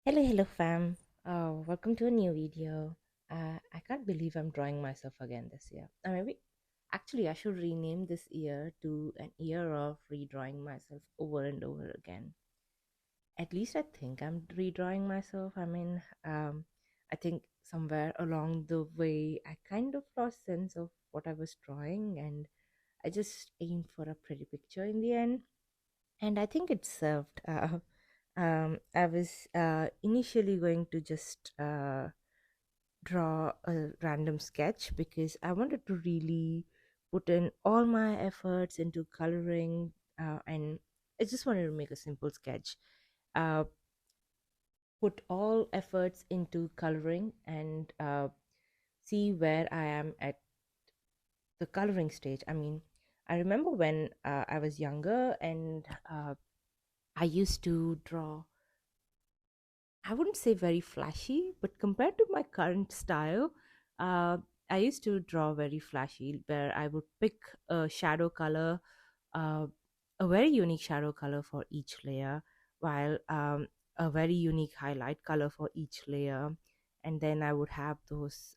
Hello, fam. Welcome to a new video. I can't believe I'm drawing myself again this year. Actually, I should rename this year to an year of redrawing myself over and over again. At least I think I'm redrawing myself. I think somewhere along the way, I kind of lost sense of what I was drawing, and I just aimed for a pretty picture in the end, and I think it served. I was initially going to just draw a random sketch because I wanted to really put in all my efforts into coloring, and I just wanted to make a simple sketch. Uh, put all efforts into coloring and see where I am at the coloring stage. I remember when I was younger and I used to draw. I wouldn't say very flashy, but compared to my current style, uh, I used to draw very flashy, where I would pick a shadow color, uh, a very unique shadow color for each layer, while a very unique highlight color for each layer. And then I would have those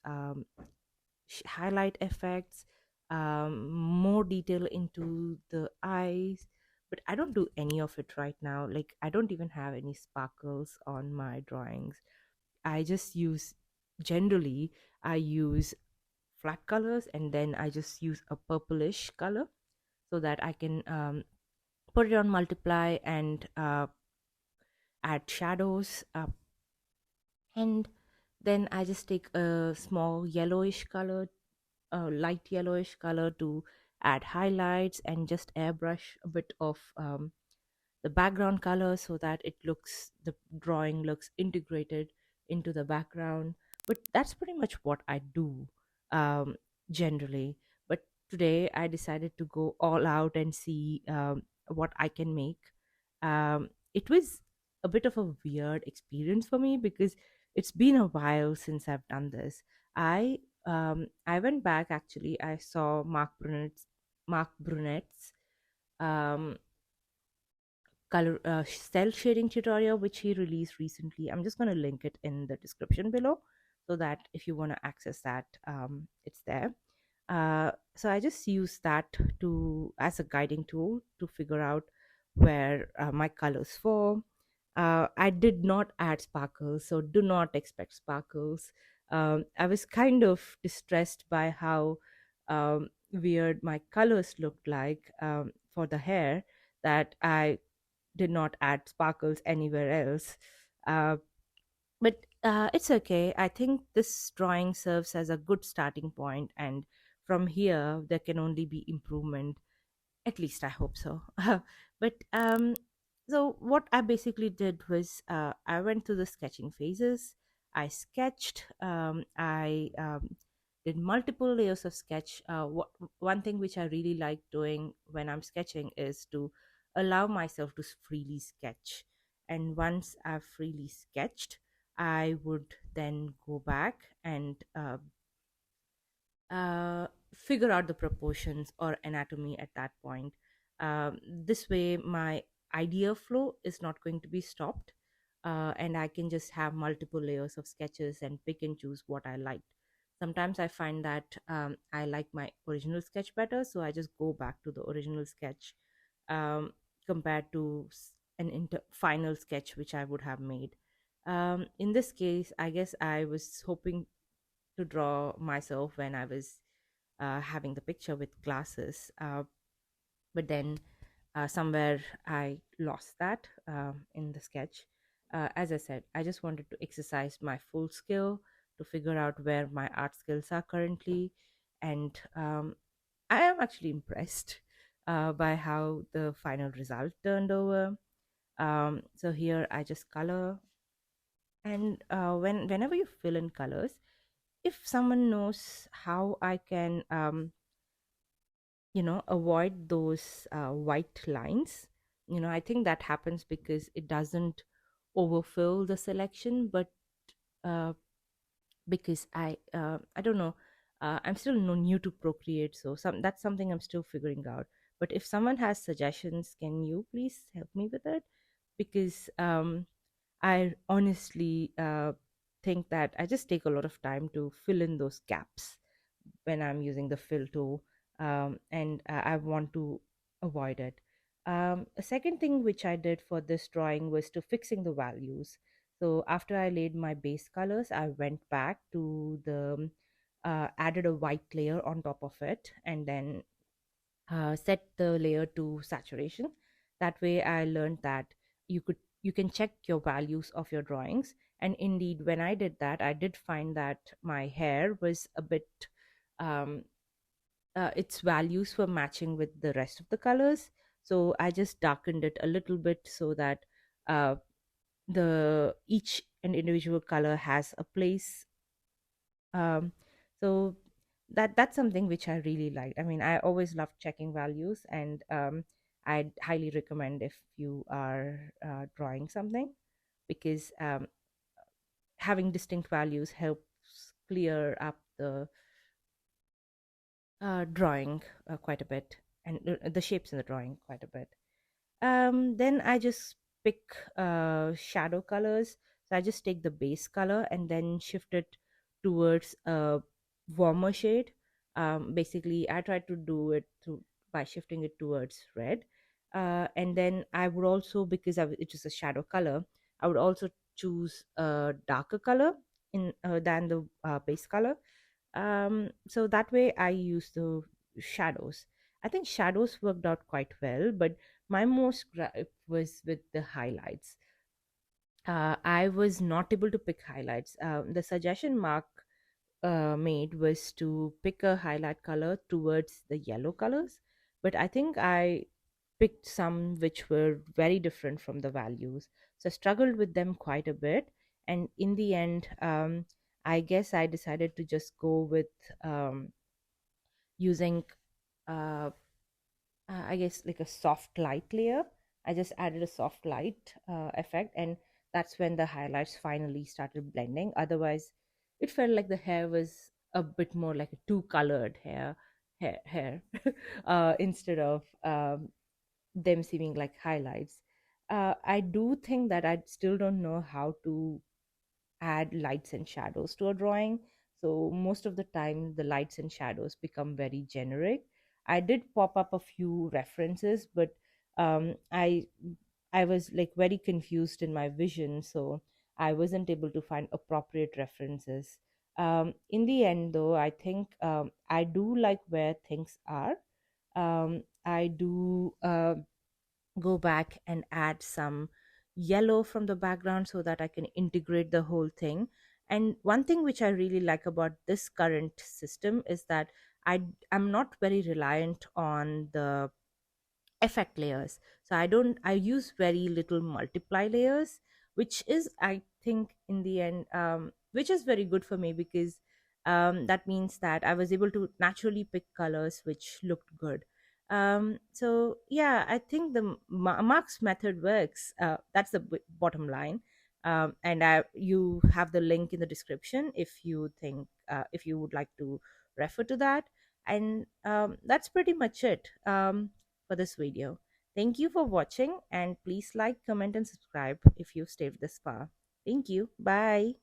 highlight effects, more detail into the eyes. But I don't do any of it right now. Like, I don't even have any sparkles on my drawings. I just use, generally, I use flat colors, and then I just use a purplish color so that I can put it on multiply and add shadows. And then I just take a small yellowish color, a light yellowish color, to add highlights and just airbrush a bit of the background color so that the drawing looks integrated into the background. But that's pretty much what I do, um, generally. But today I decided to go all out and see what I can make. It was a bit of a weird experience for me because it's been a while since I've done this. I went back, actually. I saw Mark Brunet's um, color cell shading tutorial, which he released recently. I'm just going to link it in the description below so that if you want to access that, it's there. So I just use that to as a guiding tool to figure out where my colors fall. I did not add sparkles, so do not expect sparkles. I was kind of distressed by how weird my colors looked like for the hair, that I did not add sparkles anywhere else. Uh, but it's okay. I think this drawing serves as a good starting point, and from here, there can only be improvement. At least I hope so. But so what I basically did was I went through the sketching phases. I sketched. I did multiple layers of sketch. One thing which I really like doing when I'm sketching is to allow myself to freely sketch. And once I've freely sketched, I would then go back and figure out the proportions or anatomy at that point. This way, my idea flow is not going to be stopped, and I can just have multiple layers of sketches and pick and choose what I liked. Sometimes I find that I like my original sketch better, so I just go back to the original sketch um, compared to final sketch which I would have made. In this case, I guess I was hoping to draw myself when I was having the picture with glasses. But then somewhere I lost that in the sketch. As I said, I just wanted to exercise my full skill to figure out where my art skills are currently. And I am actually impressed by how the final result turned over. So here I just color. And whenever you fill in colors, if someone knows how I can avoid those white lines. I think that happens because it doesn't overfill the selection, but uh, because I don't know, I'm still new to Procreate, so that's something I'm still figuring out. But if someone has suggestions, can you please help me with it? Because I honestly think that I just take a lot of time to fill in those gaps when I'm using the fill tool, and I want to avoid it. A second thing which I did for this drawing was to fixing the values. So after I laid my base colors, I went back to the added a white layer on top of it, and then set the layer to saturation. That way, I learned that you can check your values of your drawings. And indeed, when I did that, I did find that my hair was a bit um, its values were matching with the rest of the colors. So I just darkened it a little bit so that uh, the each and individual color has a place. um, so that's something which I really liked. I mean, I always love checking values, and I'd highly recommend if you are drawing something, because having distinct values helps clear up the drawing quite a bit, and the shapes in the drawing quite a bit. Then I just pick shadow colors. So I just take the base color and then shift it towards a warmer shade. Basically, I try to do it by shifting it towards red. And then I would also, because it is a shadow color, I would also choose a darker color in than the base color. So that way I use the shadows. I think shadows worked out quite well, but my most gripe was with the highlights. I was not able to pick highlights. The suggestion Mark made was to pick a highlight color towards the yellow colors, but I think I picked some which were very different from the values. So I struggled with them quite a bit. And in the end, I guess I decided to just go with using uh, I guess like a soft light layer. I just added a soft light effect, and that's when the highlights finally started blending. Otherwise, it felt like the hair was a bit more like a two-colored hair instead of them seeming like highlights. I do think that I still don't know how to add lights and shadows to a drawing. So most of the time, the lights and shadows become very generic. I did pop up a few references, but I was like very confused in my vision, so I wasn't able to find appropriate references. In the end, though, I think I do like where things are. I do. Go back and add some yellow from the background so that I can integrate the whole thing. And one thing which I really like about this current system is that I'm not very reliant on the effect layers. So I use very little multiply layers, which is, I think, in the end, which is very good for me, because that means that I was able to naturally pick colors which looked good. So yeah, I think the Mark's method works. That's the bottom line. And you have the link in the description if you think, if you would like to refer to that. And that's pretty much it for this video. Thank you for watching, and please like, comment, and subscribe if you've stayed this far. Thank you. Bye.